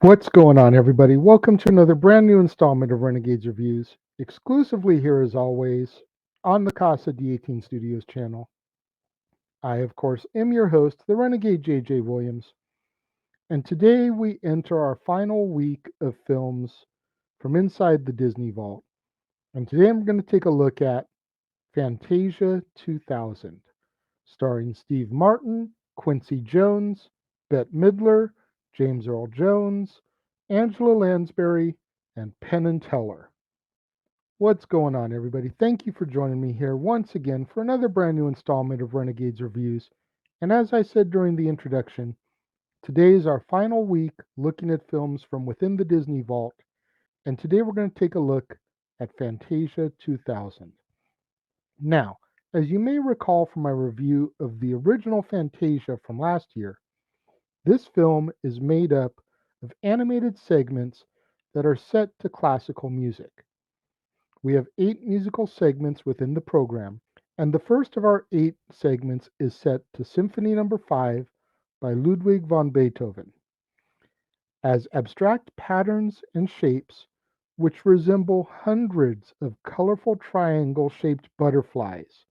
What's going on, everybody? Welcome to another brand new installment of Renegades Reviews, exclusively here as always on the Casa D18 Studios channel. I, of course, am your host, the Renegade JJ Williams, and today we enter our final week of films from inside the Disney Vault. And today I'm going to take a look at Fantasia 2000, starring Steve Martin, Quincy Jones, Bette Midler, James Earl Jones, Angela Lansbury, and Penn and Teller. What's going on, everybody? Thank you for joining me here once again for another brand new installment of Renegades Reviews. And as I said during the introduction, today is our final week looking at films from within the Disney Vault. And today we're going to take a look at Fantasia 2000. Now, as you may recall from my review of the original Fantasia from last year, this film is made up of animated segments that are set to classical music. We have 8 musical segments within the program, and the first of our 8 segments is set to Symphony Number 5 by Ludwig van Beethoven. As abstract patterns and shapes, which resemble hundreds of colorful triangle-shaped butterflies,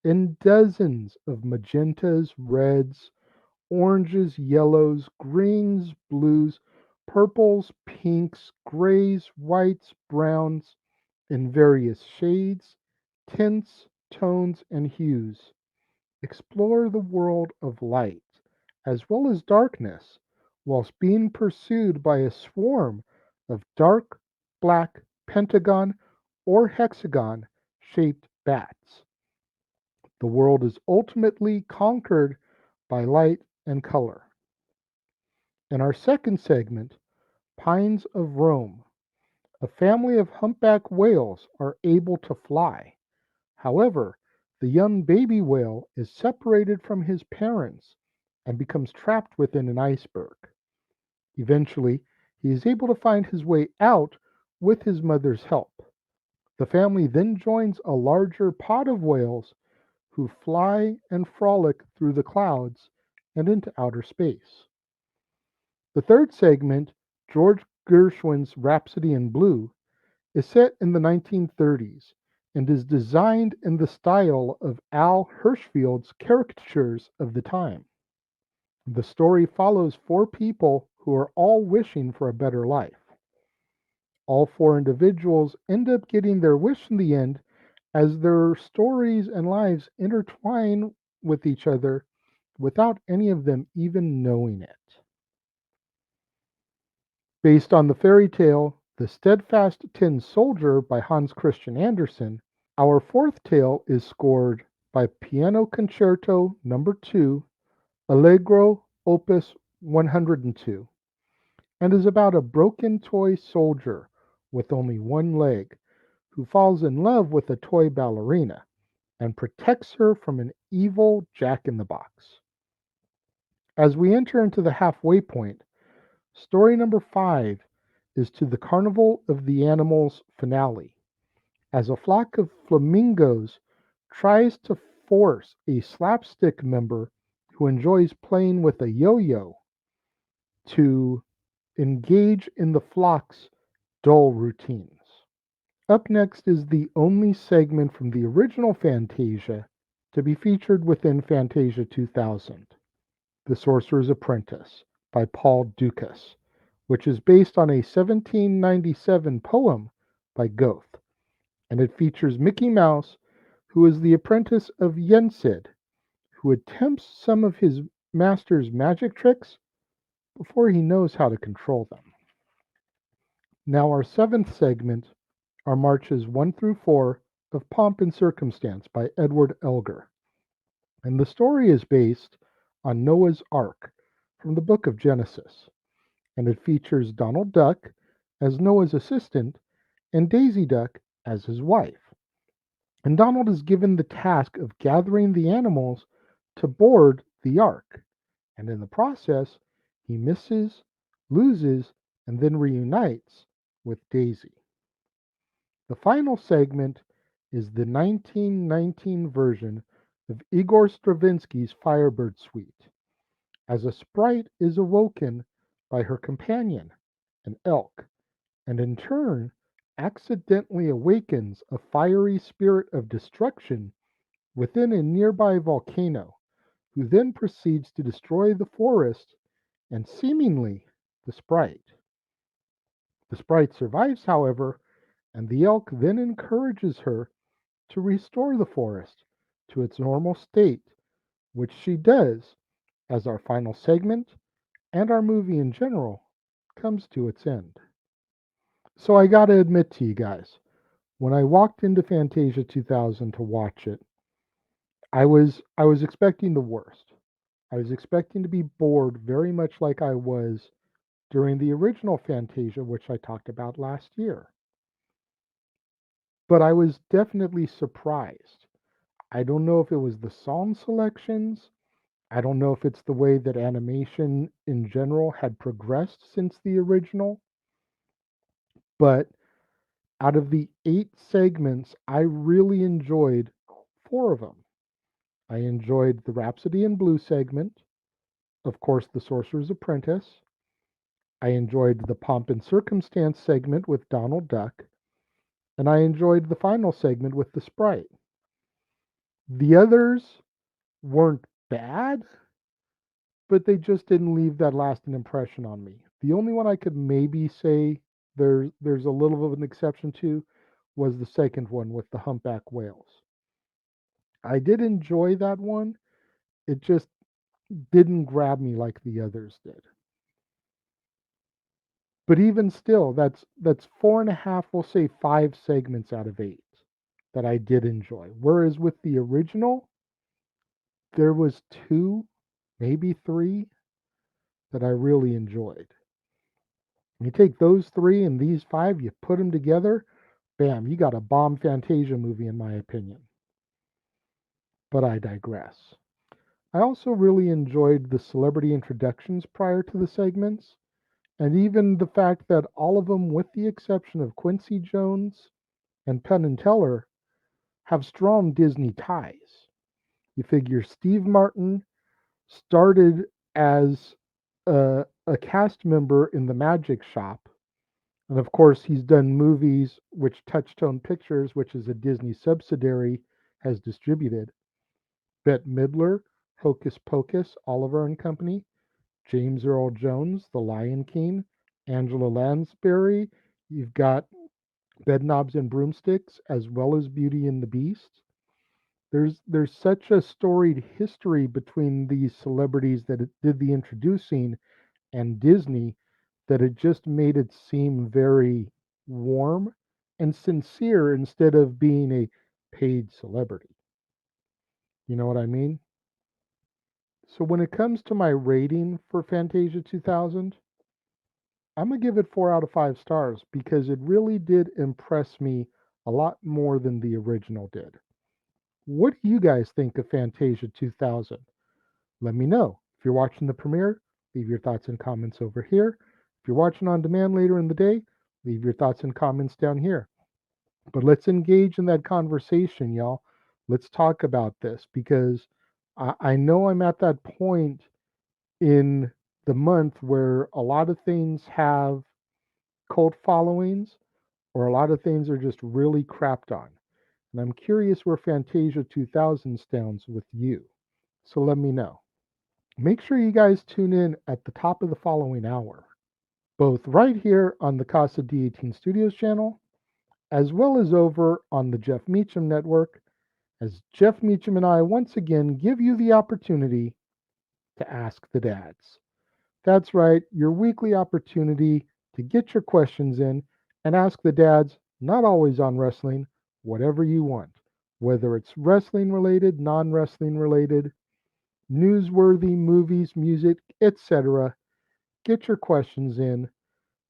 in dozens of magentas, reds, oranges, yellows, greens, blues, purples, pinks, grays, whites, browns, in various shades, tints, tones, and hues. Explore the world of light as well as darkness, whilst being pursued by a swarm of dark black pentagon or hexagon shaped bats. The world is ultimately conquered by light and color. In our second segment, Pines of Rome, a family of humpback whales are able to fly. However, the young baby whale is separated from his parents and becomes trapped within an iceberg. Eventually, he is able to find his way out with his mother's help. The family then joins a larger pod of whales who fly and frolic through the clouds and into outer space. The third segment, George Gershwin's Rhapsody in Blue, is set in the 1930s and is designed in the style of Al Hirschfeld's caricatures of the time. The story follows 4 people who are all wishing for a better life. All 4 individuals end up getting their wish in the end as their stories and lives intertwine with each other without any of them even knowing it. Based on the fairy tale The Steadfast Tin Soldier by Hans Christian Andersen, our fourth tale is scored by Piano Concerto No. 2, Allegro Opus 102, and is about a broken toy soldier with only one leg who falls in love with a toy ballerina and protects her from an evil Jack-in-the-Box. As we enter into the halfway point, story number 5 is to the Carnival of the Animals finale, as a flock of flamingos tries to force a slapstick member who enjoys playing with a yo-yo to engage in the flock's dull routines. Up next is the only segment from the original Fantasia to be featured within Fantasia 2000, The Sorcerer's Apprentice by Paul Dukas, which is based on a 1797 poem by Goethe, and it features Mickey Mouse, who is the apprentice of Yensid, who attempts some of his master's magic tricks before he knows how to control them. Now, our seventh segment are Marches 1 through 4 of Pomp and Circumstance by Edward Elgar, and the story is based on Noah's Ark from the book of Genesis, and it features Donald Duck as Noah's assistant and Daisy Duck as his wife. And Donald is given the task of gathering the animals to board the ark, and in the process, he misses, loses, and then reunites with Daisy. The final segment is the 1919 version of Igor Stravinsky's Firebird Suite, as a sprite is awoken by her companion, an elk, and in turn accidentally awakens a fiery spirit of destruction within a nearby volcano, who then proceeds to destroy the forest and seemingly the sprite. The sprite survives, however, and the elk then encourages her to restore the forest to its normal state, which she does as our final segment and our movie in general comes to its end. So I gotta admit to you guys, when I walked into Fantasia 2000 to watch it, I was expecting the worst. I was expecting to be bored very much like I was during the original Fantasia, which I talked about last year. But I was definitely surprised. I don't know if it was the song selections. I don't know if it's the way that animation in general had progressed since the original. But out of the 8 segments, I really enjoyed 4 of them. I enjoyed the Rhapsody in Blue segment, of course, the Sorcerer's Apprentice. I enjoyed the Pomp and Circumstance segment with Donald Duck, and I enjoyed the final segment with the Sprite. The others weren't bad, but they just didn't leave that lasting impression on me. The only one I could maybe say there's a little of an exception to was the second one with the humpback whales. I did enjoy that one. It just didn't grab me like the others did. But even still, that's 4.5, we'll say 5 segments out of 8 that I did enjoy. Whereas with the original, there was 2, maybe 3 that I really enjoyed. You take those 3 and these 5, you put them together, bam, you got a bomb Fantasia movie, in my opinion. But I digress. I also really enjoyed the celebrity introductions prior to the segments, and even the fact that all of them, with the exception of Quincy Jones and Penn and Teller, have strong Disney ties. You figure Steve Martin started as a cast member in The Magic Shop. And of course, he's done movies which Touchstone Pictures, which is a Disney subsidiary, has distributed. Bette Midler, Hocus Pocus, Oliver and Company, James Earl Jones, The Lion King, Angela Lansbury. You've got Bedknobs and Broomsticks, as well as Beauty and the Beast. There's such a storied history between these celebrities that it did the introducing and Disney that it just made it seem very warm and sincere instead of being a paid celebrity. You know what I mean? So when it comes to my rating for Fantasia 2000, I'm going to give it 4 out of 5 stars because it really did impress me a lot more than the original did. What do you guys think of Fantasia 2000? Let me know. If you're watching the premiere, leave your thoughts and comments over here. If you're watching on demand later in the day, leave your thoughts and comments down here. But let's engage in that conversation, y'all. Let's talk about this because I know I'm at that point in the month where a lot of things have cult followings or a lot of things are just really crapped on. And I'm curious where Fantasia 2000 stands with you. So let me know. Make sure you guys tune in at the top of the following hour, both right here on the Casa D18 Studios channel, as well as over on the Jeff Meacham Network, as Jeff Meacham and I once again give you the opportunity to ask the dads. That's right, your weekly opportunity to get your questions in and ask the dads, not always on wrestling, whatever you want, whether it's wrestling related, non wrestling related, newsworthy, movies, music, etc. Get your questions in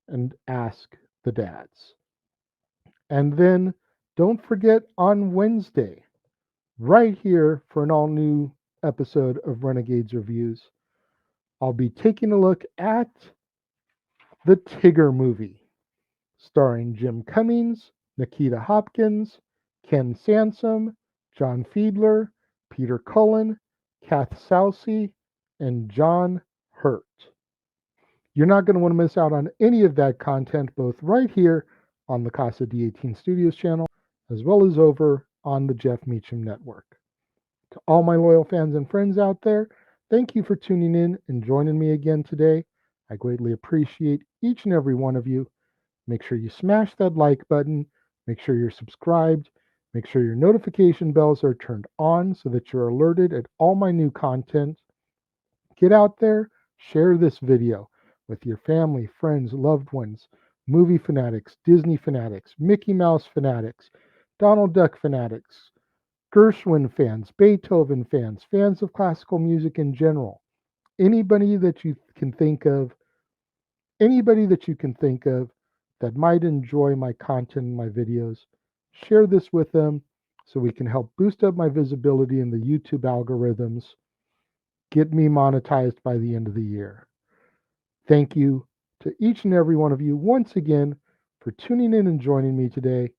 and ask the dads. And then don't forget on Wednesday, right here for an all new episode of Renegades Reviews, I'll be taking a look at the Tigger movie, starring Jim Cummings, Nikita Hopkins, Ken Sansom, John Fiedler, Peter Cullen, Kath Sousey, and John Hurt. You're not going to want to miss out on any of that content, both right here on the Casa D18 Studios channel, as well as over on the Jeff Meacham Network. To all my loyal fans and friends out there, thank you for tuning in and joining me again today. I greatly appreciate each and every one of you. Make sure you smash that like button. Make sure you're subscribed. Make sure your notification bells are turned on so that you're alerted at all my new content. Get out there, share this video with your family, friends, loved ones, movie fanatics, Disney fanatics, Mickey Mouse fanatics, Donald Duck fanatics, Gershwin fans, Beethoven fans, fans of classical music in general. Anybody that you can think of, anybody that you can think of that might enjoy my content and my videos, share this with them so we can help boost up my visibility in the YouTube algorithms, get me monetized by the end of the year. Thank you to each and every one of you once again for tuning in and joining me today,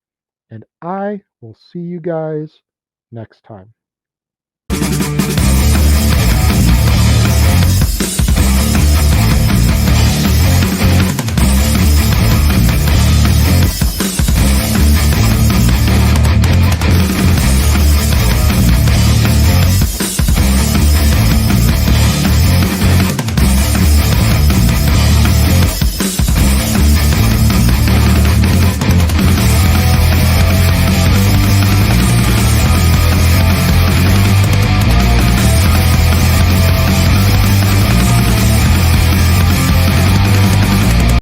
and I will see you guys next time.